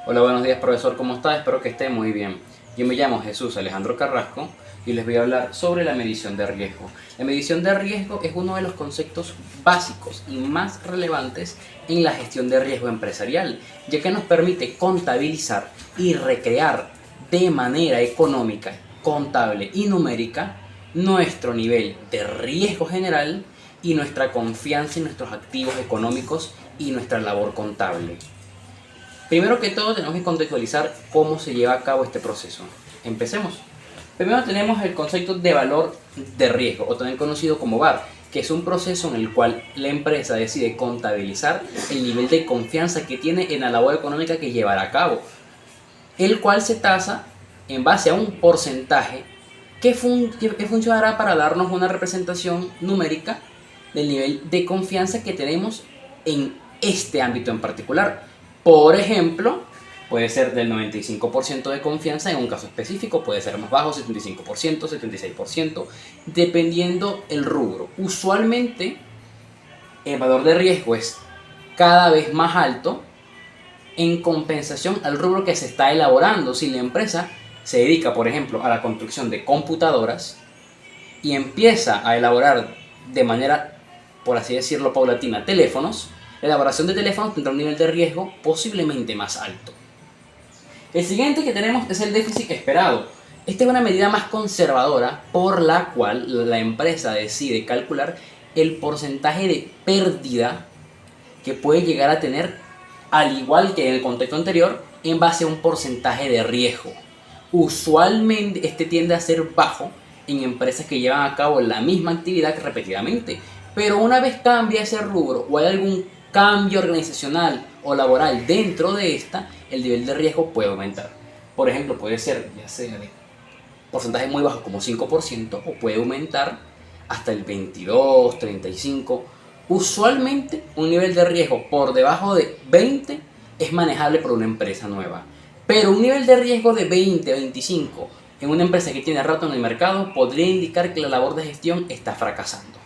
Hola, buenos días profesor, ¿cómo está? Espero que esté muy bien. Yo me llamo Jesús Alejandro Carrasco y les voy a hablar sobre la medición de riesgo. La medición de riesgo es uno de los conceptos básicos y más relevantes en la gestión de riesgo empresarial, ya que nos permite contabilizar y recrear de manera económica, contable y numérica nuestro nivel de riesgo general y nuestra confianza en nuestros activos económicos y nuestra labor contable. Primero que todo tenemos que contextualizar cómo se lleva a cabo este proceso. Empecemos. Primero tenemos el concepto de valor de riesgo, o también conocido como VAR, que es un proceso en el cual la empresa decide contabilizar el nivel de confianza que tiene en la labor económica que llevará a cabo, el cual se tasa en base a un porcentaje que funcionará para darnos una representación numérica del nivel de confianza que tenemos en este ámbito en particular. Por ejemplo, puede ser del 95% de confianza en un caso específico, puede ser más bajo, 75%, 76%, dependiendo el rubro. Usualmente el valor de riesgo es cada vez más alto en compensación al rubro que se está elaborando. Si la empresa se dedica, por ejemplo, a la construcción de computadoras y empieza a elaborar de manera, por así decirlo, paulatina, teléfonos, la elaboración de teléfonos tendrá un nivel de riesgo posiblemente más alto. El siguiente que tenemos es el déficit esperado. Esta es una medida más conservadora por la cual la empresa decide calcular el porcentaje de pérdida que puede llegar a tener, al igual que en el contexto anterior, en base a un porcentaje de riesgo. Usualmente este tiende a ser bajo en empresas que llevan a cabo la misma actividad repetidamente, pero una vez cambia ese rubro o hay algún cambio organizacional o laboral dentro de esta, el nivel de riesgo puede aumentar. Por ejemplo, puede ser ya sea de porcentaje muy bajo como 5% o puede aumentar hasta el 22, 35. Usualmente un nivel de riesgo por debajo de 20 es manejable por una empresa nueva, pero un nivel de riesgo de 20 a 25 en una empresa que tiene rato en el mercado podría indicar que la labor de gestión está fracasando.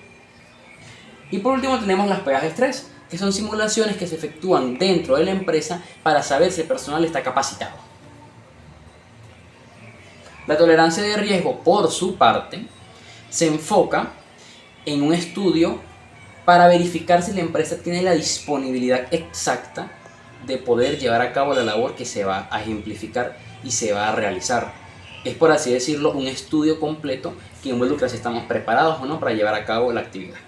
Y por último tenemos las pruebas de estrés, que son simulaciones que se efectúan dentro de la empresa para saber si el personal está capacitado. La tolerancia de riesgo, por su parte, se enfoca en un estudio para verificar si la empresa tiene la disponibilidad exacta de poder llevar a cabo la labor que se va a ejemplificar y se va a realizar. Es, por así decirlo, un estudio completo que involucra si estamos preparados o no para llevar a cabo la actividad.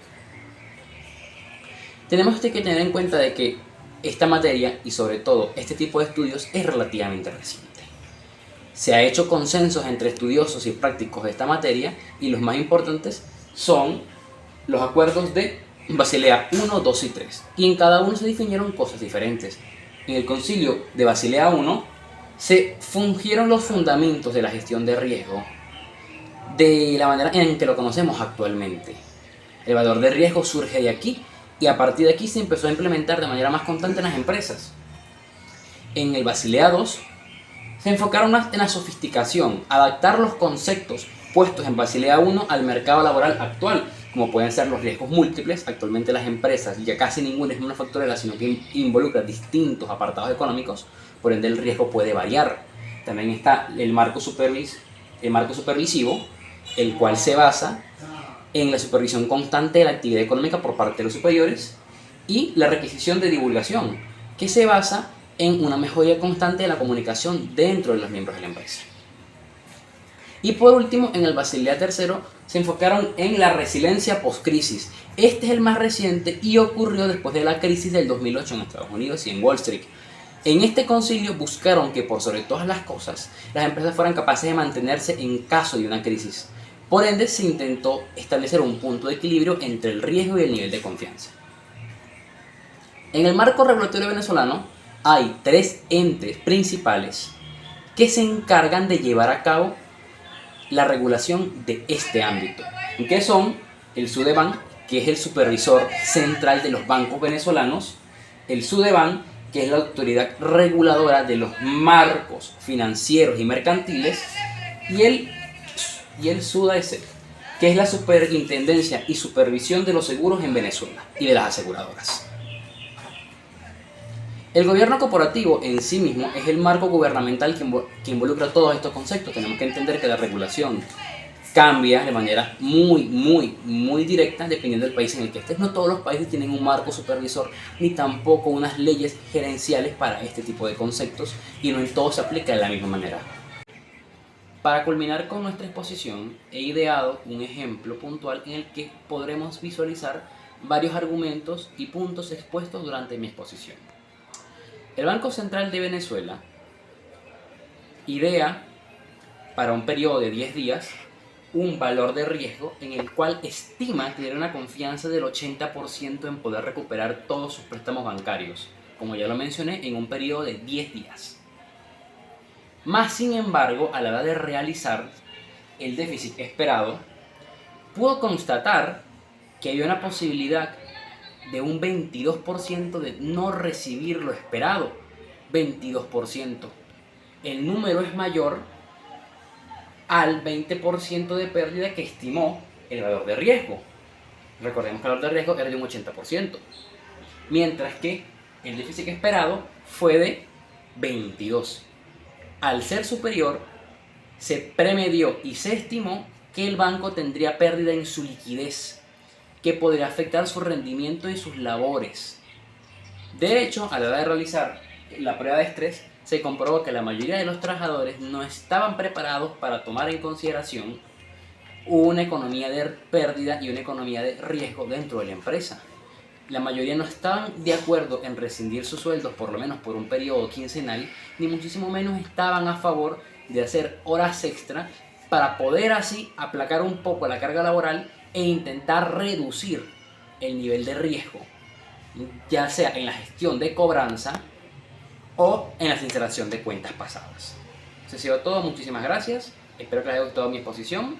Tenemos que tener en cuenta de que esta materia y sobre todo este tipo de estudios es relativamente reciente. Se ha hecho consensos entre estudiosos y prácticos de esta materia y los más importantes son los acuerdos de Basilea 1, 2 y 3. Y en cada uno se definieron cosas diferentes. En el concilio de Basilea 1 se fungieron los fundamentos de la gestión de riesgo de la manera en que lo conocemos actualmente. El valor de riesgo surge de aquí y a partir de aquí se empezó a implementar de manera más constante en las empresas. En el Basilea 2 se enfocaron en la sofisticación, adaptar los conceptos puestos en Basilea 1 al mercado laboral actual, como pueden ser los riesgos múltiples. Actualmente las empresas ya casi ninguna es manufacturera, sino que involucra distintos apartados económicos, por ende el riesgo puede variar. También está el marco supervisivo, el cual se basa en la supervisión constante de la actividad económica por parte de los superiores, y la requisición de divulgación, que se basa en una mejoría constante de la comunicación dentro de los miembros de la empresa. Y por último, en el Basilea III se enfocaron en la resiliencia post-crisis. Este es el más reciente y ocurrió después de la crisis del 2008 en Estados Unidos y en Wall Street. En este concilio buscaron que por sobre todas las cosas las empresas fueran capaces de mantenerse en caso de una crisis. Por ende se intentó establecer un punto de equilibrio entre el riesgo y el nivel de confianza. En el marco regulatorio venezolano hay tres entes principales que se encargan de llevar a cabo la regulación de este ámbito, que son el SUDEBAN, que es el supervisor central de los bancos venezolanos, el SUDEBAN, que es la autoridad reguladora de los marcos financieros y mercantiles, y el SUDAESEC, que es la superintendencia y supervisión de los seguros en Venezuela y de las aseguradoras. El gobierno corporativo en sí mismo es el marco gubernamental que involucra todos estos conceptos. Tenemos que entender que la regulación cambia de manera muy directa dependiendo del país en el que estés. No todos los países tienen un marco supervisor ni tampoco unas leyes gerenciales para este tipo de conceptos, y no en todo se aplica de la misma manera. Para culminar con nuestra exposición, he ideado un ejemplo puntual en el que podremos visualizar varios argumentos y puntos expuestos durante mi exposición. El Banco Central de Venezuela idea para un periodo de 10 días un valor de riesgo en el cual estima tener una confianza del 80% en poder recuperar todos sus préstamos bancarios, como ya lo mencioné, en un periodo de 10 días. Más sin embargo, a la hora de realizar el déficit esperado, pudo constatar que había una posibilidad de un 22% de no recibir lo esperado. 22%. El número es mayor al 20% de pérdida que estimó el valor de riesgo. Recordemos que el valor de riesgo era de un 80%, mientras que el déficit esperado fue de 22%. Al ser superior, se premedió y se estimó que el banco tendría pérdida en su liquidez, que podría afectar su rendimiento y sus labores. De hecho, a la hora de realizar la prueba de estrés, se comprobó que la mayoría de los trabajadores no estaban preparados para tomar en consideración una economía de pérdida y una economía de riesgo dentro de la empresa. La mayoría no estaban de acuerdo en rescindir sus sueldos, por lo menos por un periodo quincenal, ni muchísimo menos estaban a favor de hacer horas extra para poder así aplacar un poco la carga laboral e intentar reducir el nivel de riesgo, ya sea en la gestión de cobranza o en la sinceración de cuentas pasadas. Eso ha sido todo, muchísimas gracias, espero que les haya gustado mi exposición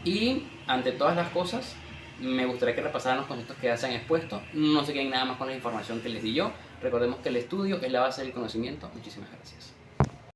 y ante todas las cosas me gustaría que repasaran los conceptos que ya se han expuesto, no se queden nada más con la información que les di yo. Recordemos que el estudio es la base del conocimiento. Muchísimas gracias.